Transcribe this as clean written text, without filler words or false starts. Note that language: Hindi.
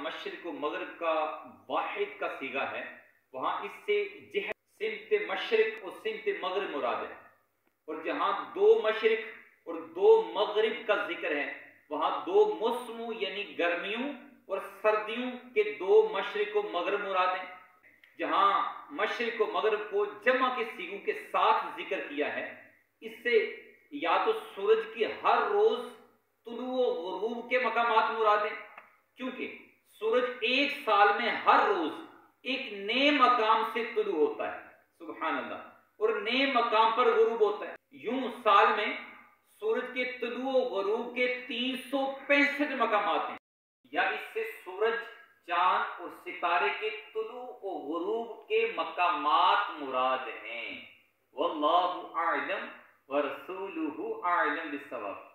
मशरिक व मगरिब का वाहिद का सीगा है, वहां इससे जिहत सिमत मशरिक और सिमत मगरिब मुराद है। और जहां दो मशरिक और दो मगरिब का जिक्र है, वहां दो मौसमों यानी गर्मियों और सर्दियों के दो मशरिक व मगरिब मुराद है। जहां मशरिक व मगरिब को जमा के सीगों के साथ जिक्र किया है, इससे या तो सूरज की हर रोज तुलू व गुरूब के मकामात मुराद हैं, क्योंकि सूरज एक साल में हर रोज एक नए मकाम से तुलू होता है, सुभान अल्लाह, और नए मकाम पर गुरूब होता है। यूं साल में सूरज के तुलू व गुरूब के 365 मकामात हैं, या इससे सूरज, चांद और सितारे के तुलू व गुरूब के मकामात मुराद हैं। वल्लाहु आलम व रसूलुहु आलम बिस्सवाब।